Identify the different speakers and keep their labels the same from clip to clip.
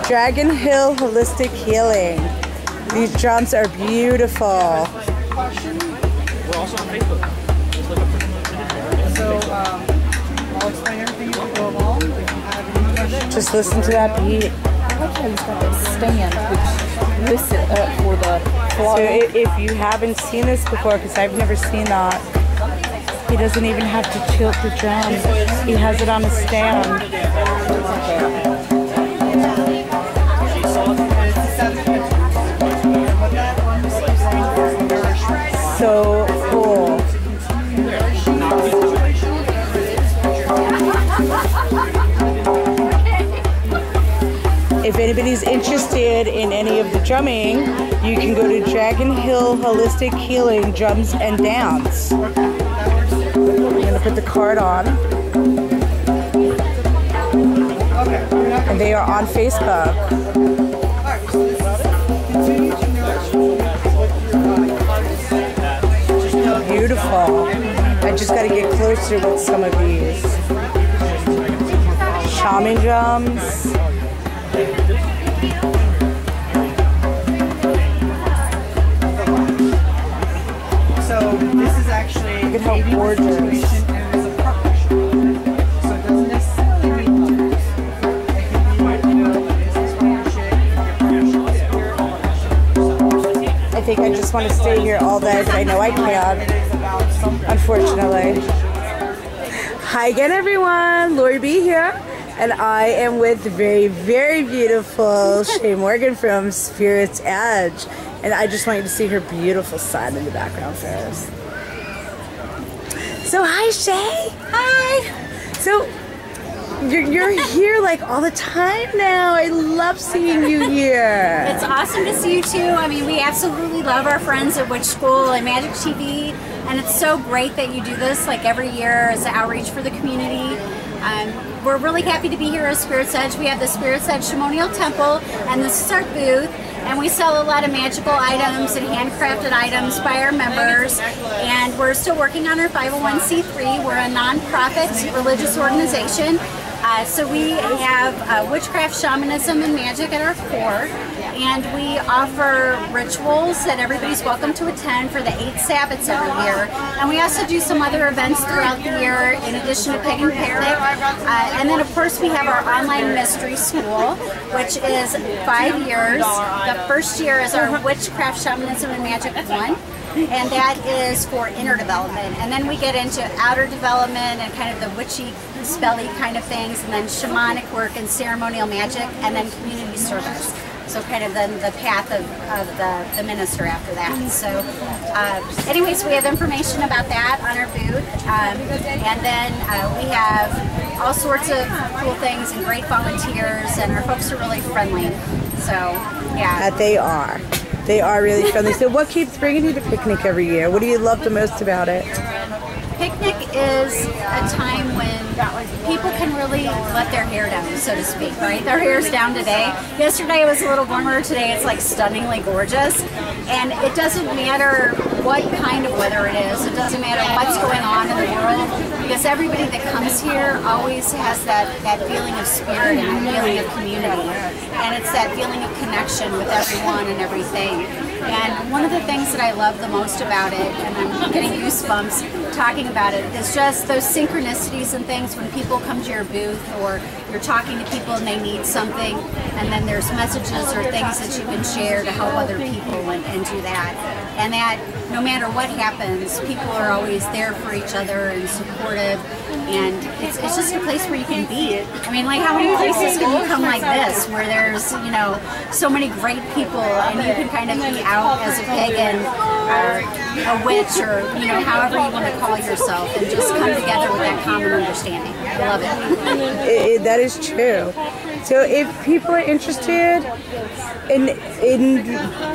Speaker 1: Dragonhill Holistic Healing. These drums are beautiful.
Speaker 2: We're also on Facebook. So, I'll explain everything as we go along. If you have any questions.
Speaker 1: Just listen to that beat.
Speaker 3: I like how he's got this stand which lifts it up for the floor.
Speaker 1: So if you haven't seen this before, because I've never seen that, he doesn't even have to tilt the drum. He has it on a stand. So cool. If anybody's interested in any of the drumming, you can go to Dragonhill Holistic Healing Drums and Dance. I'm gonna put the card on. And they are on Facebook. Beautiful. I just gotta get closer with some of these. Shaman drums.
Speaker 2: So this is actually
Speaker 1: look at how gorgeous.
Speaker 2: And there's a partnership. So it doesn't necessarily mean others. It can be, business partnership.
Speaker 1: I think I just want to stay here all day, but I know I can't, unfortunately. Hi again, everyone. Lori B here, and I am with the very, very beautiful Shea Morgan from Spirit's Edge. And I just want you to see her beautiful son in the background first. So hi, Shea. Hi. So you're here like all the time now. I love seeing you here.
Speaker 4: It's awesome to see you too. I mean, we absolutely love our friends at Witchschool and Magick TV, and it's so great that you do this like every year as an outreach for the community. We're really happy to be here at Spirit's Edge. We have the Spirit's Edge Shamonial Temple, and this is our booth. And we sell a lot of magical items and handcrafted items by our members. And we're still working on our 501c3. We're a nonprofit religious organization. So we have witchcraft, shamanism, and magic at our core. And we offer rituals that everybody's welcome to attend for the 8 Sabbats every year. And we also do some other events throughout the year in addition to Pagan Picnic. And then of course we have our online mystery school, which is 5 years. The first year is our witchcraft, shamanism, and magic 1. And that is for inner development. And then we get into outer development and kind of the witchy, spelly kind of things, and then shamanic work and ceremonial magic, and then community service. So kind of then the path of the minister after that. So anyways, we have information about that on our booth. And then we have all sorts of cool things and great volunteers, and our folks are really friendly. So, yeah.
Speaker 1: They are. They are really friendly. So what keeps bringing you to Picnic every year? What do you love the most about it?
Speaker 4: Picnic is a time when people can really let their hair down, so to speak, right? Their hair's down today. Yesterday it was a little warmer. Today it's like stunningly gorgeous. And it doesn't matter what kind of weather it is. It doesn't matter what's going on in the world, because everybody that comes here always has that feeling of spirit and that feeling of community. And it's that feeling of connection with everyone and everything. And one of the things that I love the most about it, and I'm getting goosebumps talking about it, is just those synchronicities and things when people come to your booth, or you're talking to people and they need something, and then there's messages or things that you can share to help other people and do that. And that no matter what happens, people are always there for each other and supportive. And it's just a place where you can be. I mean, like, how many places can you come like this, where there's, you know, so many great people, and you can kind of be out as a pagan or a witch, or, you know, however you want to call yourself, and just come together with that common understanding. I love it.
Speaker 1: That is true. So if people are interested in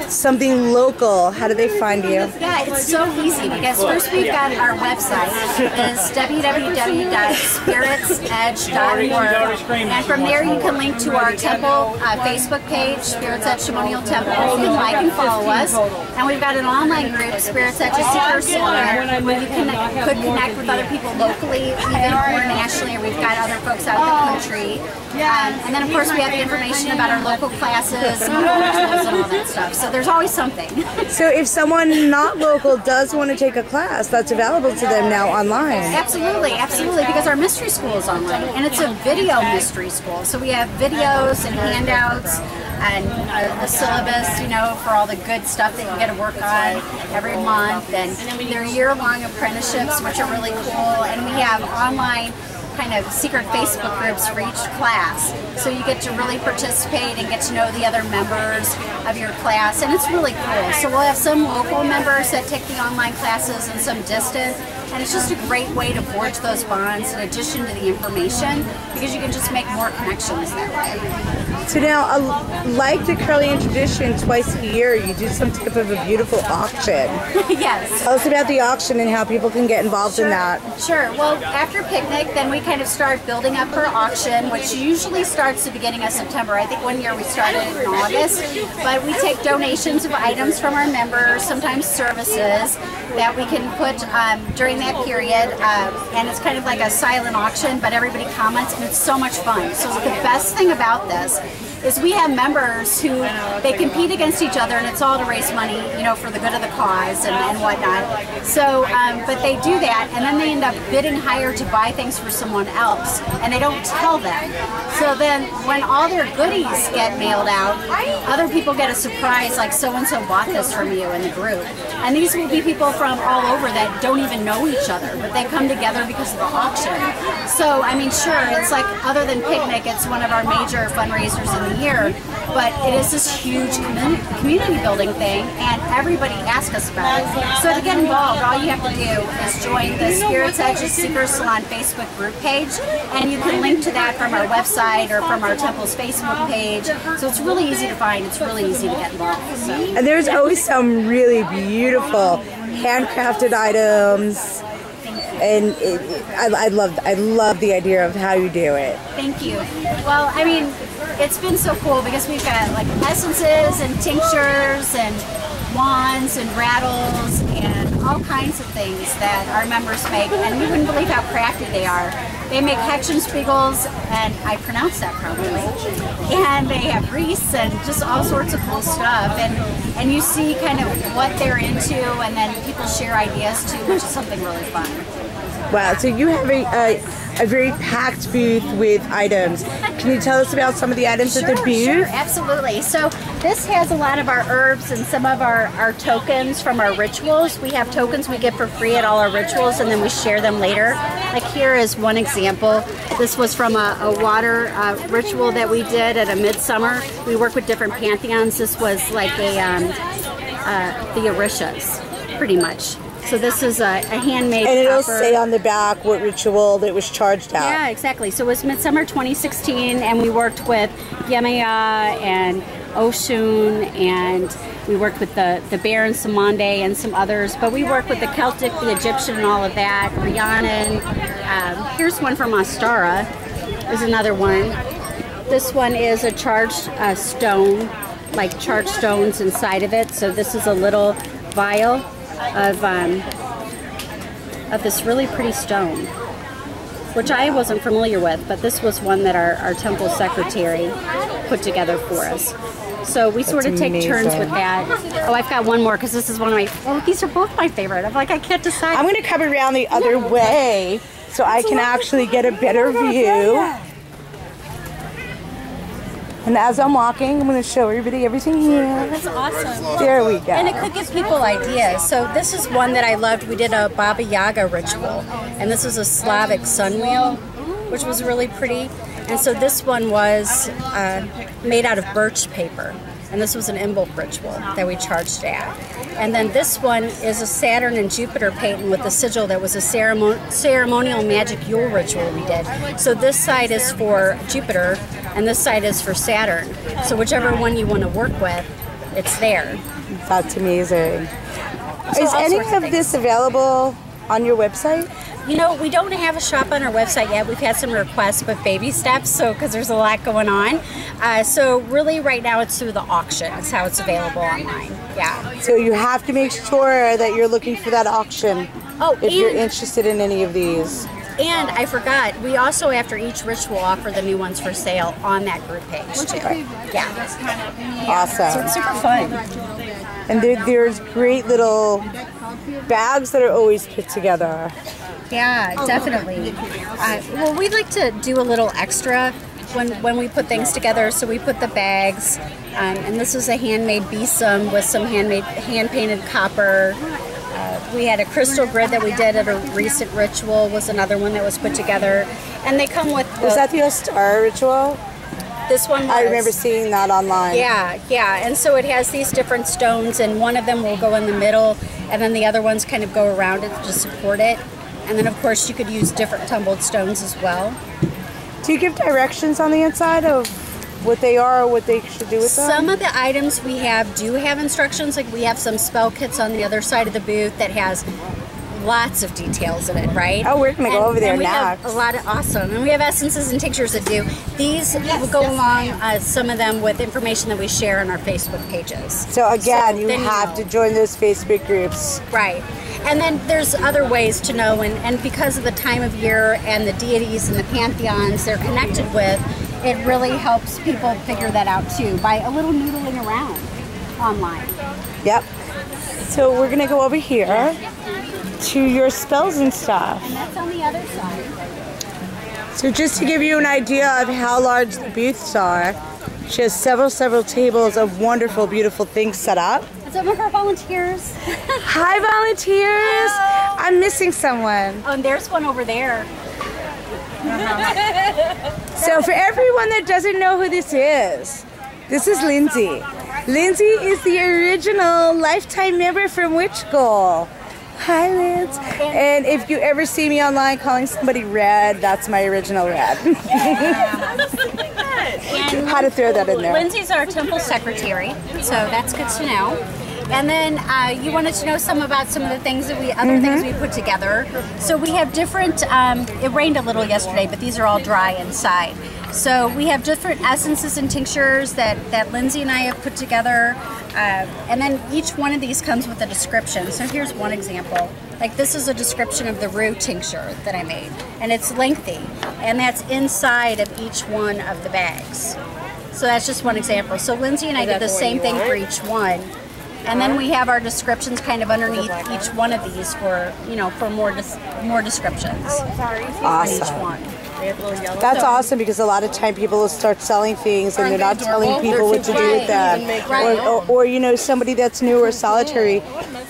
Speaker 1: something local, how do they find you?
Speaker 4: Yeah, it's so easy, because first we've got our website. It's www.spiritsedge.org, and from there you can link to our temple Facebook page, Spirit's Edge Shamonial Temple. You can like and follow us. And we've got an online group, Spirit's Edge Seeker Salon, where you could connect with other people locally, even or nationally, or we've got other folks out in the country. And then of course we have the information about our local classes and rituals and all that stuff. So there's always something.
Speaker 1: So if someone not local does want to take a class, that's available to them now online.
Speaker 4: Absolutely, absolutely, because our mystery school is online, and it's a video mystery school. So we have videos and handouts and a syllabus, you know, for all the good stuff that you get to work on every month. And they're year-long apprenticeships, which are really cool. And we have online kind of secret Facebook groups for each class. So you get to really participate and get to know the other members of your class, and it's really cool. So we'll have some local members that take the online classes and some distant. And it's just a great way to forge those bonds in addition to the information, because you can just make more connections that way.
Speaker 1: So now, like the Curlian tradition, twice a year you do some type of a beautiful auction.
Speaker 4: Yes.
Speaker 1: Tell us about the auction and how people can get involved in that.
Speaker 4: Sure. Well, after picnic, then we kind of start building up our auction, which usually starts the beginning of September. I think one year we started in August, but we take donations of items from our members, sometimes services, that we can put during that period, and it's kind of like a silent auction, but everybody comments, and it's so much fun. So the best thing about this is we have members who they compete against each other, and it's all to raise money, you know, for the good of the cause and whatnot. So, but they do that, and then they end up bidding higher to buy things for someone else, and they don't tell them. So then, when all their goodies get mailed out, other people get a surprise, like so-and-so bought this from you in the group. And these will be people from all over that don't even know each other, but they come together because of the auction. So, I mean, sure, it's like, other than picnic, it's one of our major fundraisers in the year, but it is this huge community building thing, and everybody asks us about it. So to get involved, all you have to do is join the Spirit's Edges Seeker Salon Facebook group page, and you can link to that from our website or from our temple's Facebook page. So it's really easy to find, it's really easy to get involved. So.
Speaker 1: And there's always some really beautiful handcrafted items, and I love the idea of how you do it.
Speaker 4: Thank you. Well, I mean, it's been so cool because we've got like essences and tinctures and wands and rattles and all kinds of things that our members make, and you wouldn't believe how crafty they are. They make Hechenspiegels, and I pronounced that properly, and they have wreaths and just all sorts of cool stuff, and you see kind of what they're into, and then people share ideas too, which is something really fun.
Speaker 1: Wow, so you have a very packed booth with items. Can you tell us about some of the items at the booth?
Speaker 4: Sure, absolutely. So this has a lot of our herbs and some of our tokens from our rituals. We have tokens we get for free at all our rituals, and then we share them later. Like here is one example. This was from a water ritual that we did at a midsummer. We work with different pantheons. This was like the Orishas, pretty much. So this is a handmade
Speaker 1: and it'll
Speaker 4: copper.
Speaker 1: say on the back what ritual that was charged at.
Speaker 4: Yeah, exactly. So it was Midsummer 2016, and we worked with Yemaya and Oshun, and we worked with the Bear and Samande and some others, but we worked with the Celtic, the Egyptian, and all of that, Rhiannon. Here's one from Ostara. There's another one. This one is a charged stone, like charged stones inside of it. So this is a little vial of this really pretty stone, which I wasn't familiar with, but this was one that our temple secretary put together for us. So we sort of take turns with that. Oh, I've got one more because this is one of my, oh, these are both my favorite. I'm like, I can't decide.
Speaker 1: I'm going to come around the other way so I can actually get a better view. And as I'm walking, I'm going to show everybody everything here.
Speaker 4: That's awesome.
Speaker 1: There we go.
Speaker 4: And it could give people ideas. So this is one that I loved. We did a Baba Yaga ritual. And this is a Slavic sun wheel, which was really pretty. And so this one was made out of birch paper. And this was an Imbolc ritual that we charged at. And then this one is a Saturn and Jupiter painting with a sigil that was a ceremonial magic Yule ritual we did. So this side is for Jupiter, and this side is for Saturn. So whichever one you want to work with, it's there.
Speaker 1: That's amazing.
Speaker 4: So
Speaker 1: is any of this available on your website?
Speaker 4: You know, we don't have a shop on our website yet. We've had some requests, but baby steps, so because there's a lot going on. So really right now it's through the auction. It's how it's available online. Yeah.
Speaker 1: So you have to make sure that you're looking for that auction if you're interested in any of these.
Speaker 4: And I forgot, we also after each ritual offer the new ones for sale on that group page too. Yeah.
Speaker 1: Awesome.
Speaker 4: So it's super fun.
Speaker 1: And there's great little bags that are always put together.
Speaker 4: Yeah, definitely. Well, we'd like to do a little extra when we put things together. So we put the bags, and this is a handmade besom with some hand-painted copper. We had a crystal grid that we did at a recent ritual, was another one that was put together. And they come with...
Speaker 1: Was that the Star ritual?
Speaker 4: This one was.
Speaker 1: I remember seeing that online.
Speaker 4: Yeah. And so it has these different stones, and one of them will go in the middle, and then the other ones kind of go around it to support it. And then, of course, you could use different tumbled stones as well.
Speaker 1: Do you give directions on the inside of what they are or what they should do with them?
Speaker 4: Some of the items we have do have instructions. Like we have some spell kits on the other side of the booth that has lots of details in it, right?
Speaker 1: Oh, we're going to go over there
Speaker 4: and we
Speaker 1: next.
Speaker 4: have a lot of awesome. And we have essences and tinctures that do. These will go along, some of them with information that we share on our Facebook pages.
Speaker 1: So again, you have to join those Facebook groups.
Speaker 4: Right. And then there's other ways to know, and because of the time of year and the deities and the pantheons they're connected with, it really helps people figure that out too by a little noodling around online.
Speaker 1: Yep. So we're going to go over here to your spells and stuff.
Speaker 4: And that's on the other side.
Speaker 1: So just to give you an idea of how large the booths are, she has several tables of wonderful, beautiful things set up.
Speaker 4: Some of our volunteers.
Speaker 1: Hi, volunteers.
Speaker 4: Hello.
Speaker 1: I'm missing someone.
Speaker 4: Oh, and there's one over there.
Speaker 1: So for everyone that doesn't know who this is Lindsay. Lindsay is the original lifetime member from Witchschool. Hi, Liz. And if you ever see me online calling somebody Red, that's my original Red. How to throw that in there.
Speaker 4: Lindsay's our temple secretary, so that's good to know. And then you wanted to know about some of the things that things we put together. So we have different, it rained a little yesterday, but these are all dry inside. So we have different essences and tinctures that Lindsay and I have put together. And then each one of these comes with a description. So here's one example. Like this is a description of the rue tincture that I made. And it's lengthy. And that's inside of each one of the bags. So that's just one example. So Lindsay and I did the same thing for each one. And then we have our descriptions kind of underneath each one of these for, for more descriptions on each one.
Speaker 1: That's awesome because a lot of time people will start selling things and they're not telling people what to do with them. Or somebody that's new or solitary,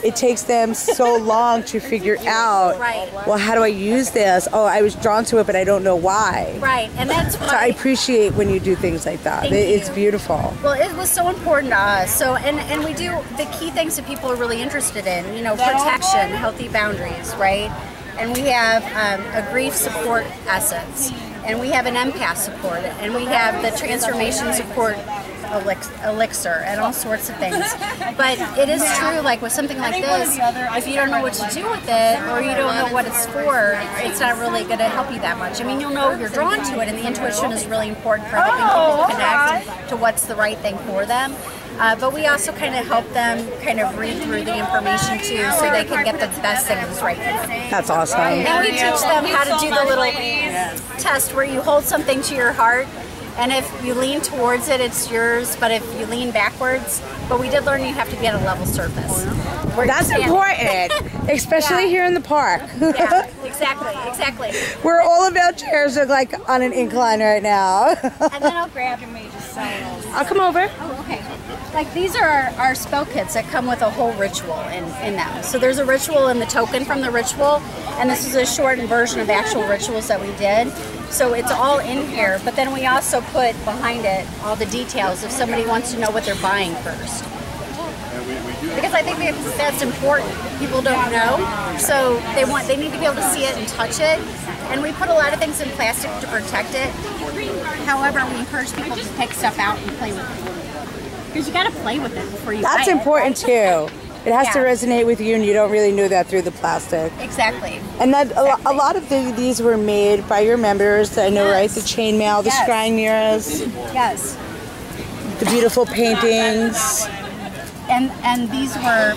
Speaker 1: it takes them so long to figure out, well, how do I use this? Oh, I was drawn to it, but I don't know why.
Speaker 4: Right, and that's why.
Speaker 1: So I appreciate when you do things like that. It's beautiful.
Speaker 4: Well, it was so important to us. So, and we do the key things that people are really interested in, protection, healthy boundaries, right? And we have a grief support essence, and we have an empath support, and we have the transformation support elixir, and all sorts of things. But it is true, like with something like this, if you don't know what to do with it, or you don't know what it's for, it's not really going to help you that much. I mean, you'll know you're drawn to it, and the intuition is really important for helping people connect to what's the right thing for them. But we also kind of help them kind of read through the information too, so they can get the best thing that's right for them.
Speaker 1: That's awesome.
Speaker 4: And we teach them how to do the little test where you hold something to your heart, and if you lean towards it, it's yours, but if you lean backwards, but we did learn you have to be at a level surface.
Speaker 1: That's important, especially here in the park.
Speaker 4: Yeah, exactly.
Speaker 1: We're all about chairs are like on an incline right now.
Speaker 4: And then I'll grab your major signs.
Speaker 1: I'll come over.
Speaker 4: Oh, okay. Like these are our spell kits that come with a whole ritual in them. So there's a ritual and the token from the ritual, and this is a shortened version of actual rituals that we did. So it's all in here, but then we also put behind it all the details if somebody wants to know what they're buying first. Because I think that's important. People don't know, so they need to be able to see it and touch it. And we put a lot of things in plastic to protect it. However, we encourage people to take stuff out and play with it. Because you got to play with it before you buy it.
Speaker 1: That's important too. It has to resonate with you, and you don't really know that through the plastic.
Speaker 4: Exactly.
Speaker 1: And that a lot of these were made by your members. I know, right? The chainmail, the scrying mirrors.
Speaker 4: Yes.
Speaker 1: The beautiful paintings.
Speaker 4: And these were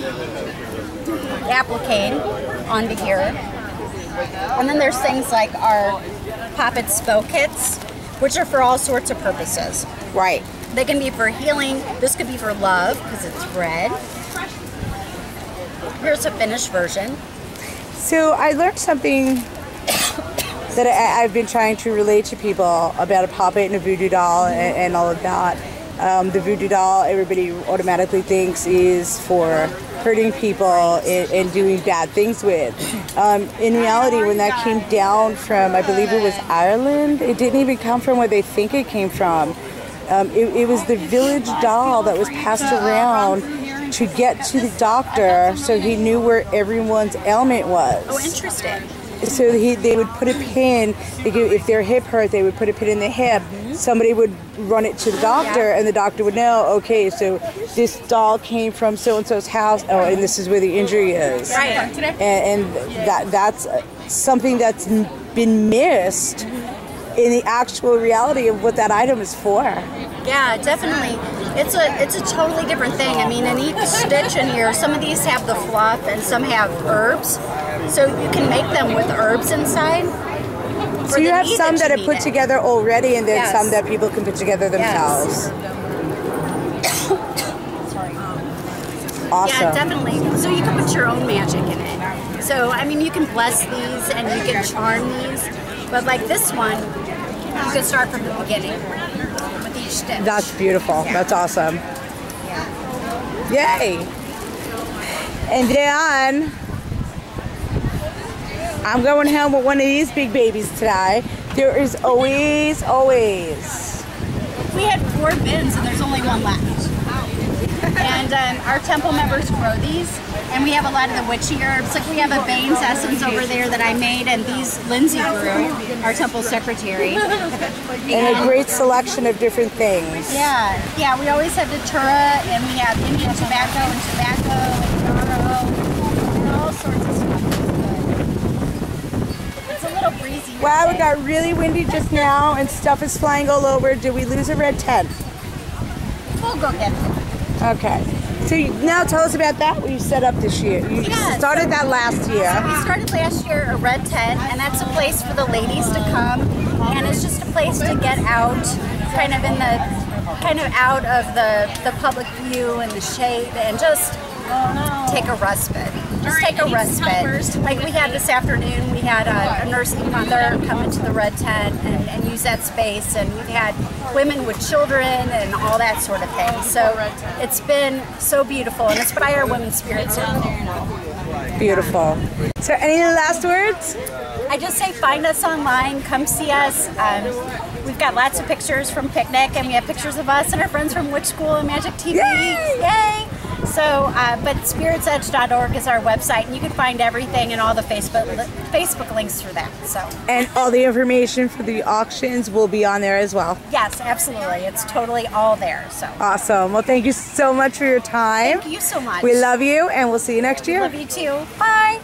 Speaker 4: appliqued onto here. And then there's things like our Pop It Spell kits, which are for all sorts of purposes.
Speaker 1: Right.
Speaker 4: They can be for healing. This could be for love because it's red. Here's a finished version.
Speaker 1: So I learned something that I've been trying to relate to people about a Pop It and a voodoo doll and all of that. The voodoo doll, everybody automatically thinks is for hurting people and doing bad things with. In reality, when that came down from, I believe it was Ireland, it didn't even come from where they think it came from. It was the village doll that was passed around to get to the doctor so he knew where everyone's ailment was.
Speaker 4: Oh, interesting.
Speaker 1: So they would put a pin, if their hip hurt, they would put a pin in the hip. Somebody would run it to the doctor, and the doctor would know, okay, so this doll came from so-and-so's house, oh, and this is where the injury is.
Speaker 4: Right.
Speaker 1: And that's something that's been missed in the actual reality of what that item is for.
Speaker 4: Yeah, definitely. It's a totally different thing. I mean, in each stitch in here, some of these have the fluff and some have herbs. So you can make them with herbs inside.
Speaker 1: So you have some that are put together already, and then some that people can put together themselves.
Speaker 4: Sorry.
Speaker 1: Awesome.
Speaker 4: Yeah, definitely. So you can put your own magic in it. So, I mean, you can bless these and you can charm these. But like this one, you can start from the beginning with each stitch.
Speaker 1: That's beautiful. Yeah. That's awesome.
Speaker 4: Yeah.
Speaker 1: Yay! And then I'm going home with one of these big babies today. There is always.
Speaker 4: We had 4 bins and there's only one left. And our temple members grow these, and we have a lot of the witchy herbs. Like we have a Bane's essence over there that I made, and these Lindsay grew, our temple secretary.
Speaker 1: And a great selection of different things.
Speaker 4: Yeah, we always have Datura, and we have Indian tobacco and yarrow and all sorts of stuff. It's a little breezy.
Speaker 1: Wow, it got really windy just now, and stuff is flying all over. Did we lose a red tent?
Speaker 4: We'll go get it.
Speaker 1: Okay. So now tell us about that, what you set up this year. You started that last year.
Speaker 4: So we started last year a red tent, and that's a place for the ladies to come, and it's just a place to get out, kind of out of the public view and the shade, and just take a respite. Just take a respite. Like we had this afternoon, we had a nursing mother come into the red tent and use that space, and we've had women with children and all that sort of thing. So it's been so beautiful, and it's by our women's spirits.
Speaker 1: Beautiful. So any last words?
Speaker 4: I just say find us online, come see us. We've got lots of pictures from Picnic, and we have pictures of us and our friends from Witchschool and Magick TV. Yay! So, but spiritsedge.org is our website, and you can find everything and all the Facebook links through that. So.
Speaker 1: And all the information for the auctions will be on there as well.
Speaker 4: Yes, absolutely. It's totally all there. So.
Speaker 1: Awesome. Well, thank you so much for your time.
Speaker 4: Thank you so much.
Speaker 1: We love you, and we'll see you next year.
Speaker 4: Love you too. Bye.